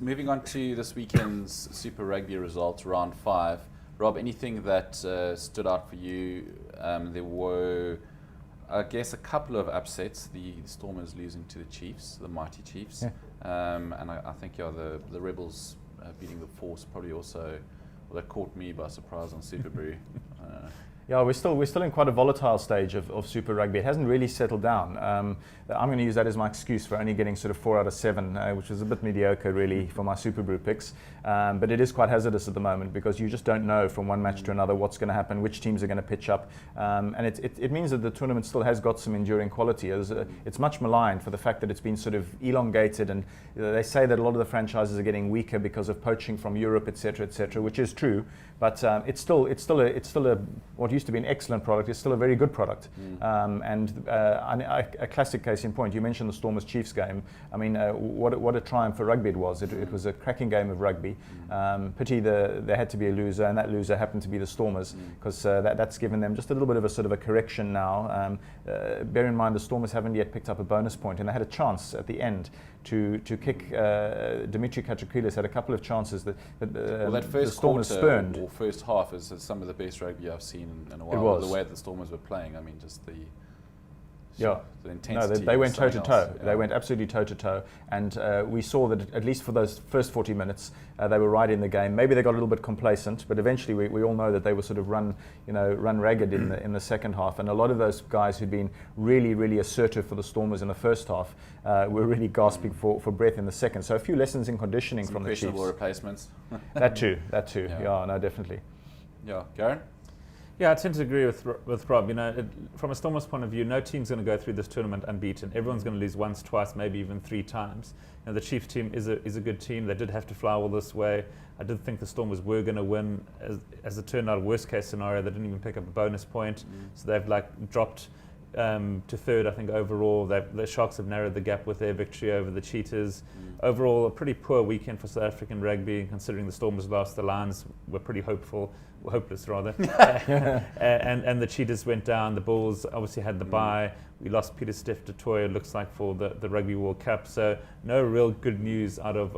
moving on to this weekend's Super Rugby results, round 5. Rob, anything that stood out for you? There were, I guess, a couple of upsets. The Stormers losing to the Chiefs, the mighty Chiefs. Yeah. And I think the Rebels beating the Force probably also, well, that caught me by surprise on Super Brew. Yeah, we're still in quite a volatile stage of Super Rugby. It hasn't really settled down. I'm going to use that as my excuse for only getting sort of 4 out of 7, which is a bit mediocre really for my Super Brew picks. But it is quite hazardous at the moment because you just don't know from one match to another what's going to happen, which teams are going to pitch up. And it means that the tournament still has got some enduring quality. It's much maligned for the fact that it's been sort of elongated, and they say that a lot of the franchises are getting weaker because of poaching from Europe, etc., which is true. But it's still a what used to be an excellent product. It's still a very good product. A classic case in point. You mentioned the Stormers Chiefs game. I mean, what a triumph for rugby it was. It was a cracking game of rugby. Pity there had to be a loser, and that loser happened to be the Stormers, because that's given them just a little bit of a sort of a correction now. Bear in mind the Stormers haven't yet picked up a bonus point, and they had a chance at the end to kick. Dimitri Katrakilis had a couple of chances that that first the Stormers quarter spurned. Or first half is some of the best rugby I've seen in a while. It was. The way the Stormers were playing, I mean, just the intensity. No, they went toe to toe. Yeah. They went absolutely toe to toe, and we saw that at least for those first 40 minutes, they were right in the game. Maybe they got a little bit complacent, but eventually we all know that they were sort of run ragged in the second half. And a lot of those guys who'd been really assertive for the Stormers in the first half were really gasping for breath in the second. So a few lessons in conditioning from the Chiefs. Questionable replacements. That too. Yeah. No, definitely. Yeah, Garen? Yeah, I tend to agree with Rob. From a Stormers point of view, no team's going to go through this tournament unbeaten. Everyone's going to lose once, twice, maybe even 3 times. The Chiefs team is a good team. They did have to fly all this way. I did think the Stormers were going to win. As it turned out, worst case scenario, they didn't even pick up a bonus point. So they've dropped to 3rd, I think, overall. The Sharks have narrowed the gap with their victory over the Cheetahs. Overall, a pretty poor weekend for South African rugby, considering the Stormers lost. The Lions were pretty hopeless rather. and the Cheetahs went down. The Bulls obviously had the bye. We lost Peter Steph du Toit, it looks like, for the Rugby World Cup. So no real good news out of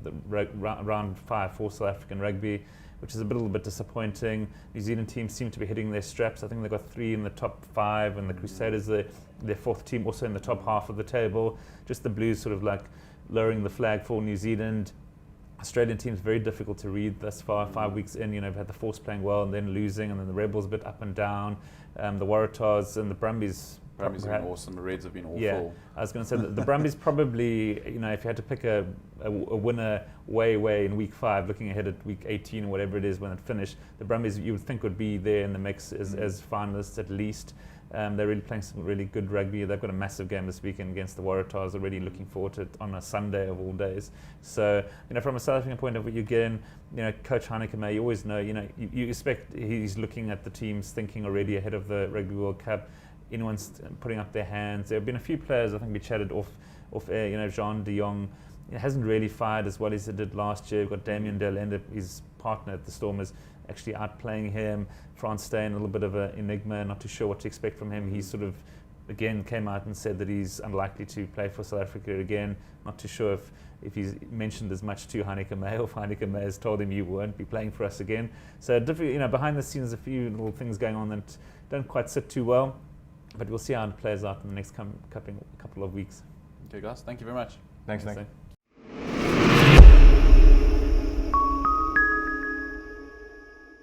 the round 5 for South African rugby, which is a little bit disappointing. New Zealand teams seem to be hitting their straps. I think they got 3 in the top 5, and the Crusaders, their 4th team, also in the top half of the table. Just the Blues sort of like lowering the flag for New Zealand. Australian team's very difficult to read thus far. 5 weeks in, we've had the Force playing well and then losing, and then the Rebels a bit up and down. The Waratahs and the Brumbies. Brumbies have been awesome. The Reds have been awful. Yeah, I was going to say that the Brumbies probably, if you had to pick a winner way in week 5, looking ahead at week 18 or whatever it is when it finished, the Brumbies you would think would be there in the mix as finalists at least. They're really playing some really good rugby. They've got a massive game this weekend against the Waratahs. Already looking forward to it on a Sunday of all days. So, from a South African point of view, again, Coach Heineke May, you always know, you expect he's looking at the teams, thinking already ahead of the Rugby World Cup. Anyone's putting up their hands. There have been a few players, I think we chatted off air, Jean de Jong. It hasn't really fired as well as it did last year. We've got Damien Delende, his partner at the Stormers, actually outplaying him. Frans Steyn, a little bit of an enigma, not too sure what to expect from him. He sort of, again, came out and said that he's unlikely to play for South Africa again. Not too sure if he's mentioned as much to Heineke May, or if Heineke May has told him you won't be playing for us again. So, behind the scenes, a few little things going on that don't quite sit too well. But we'll see how it plays out in the next couple of weeks. Okay, guys. Thank you very much. Thanks, Nick.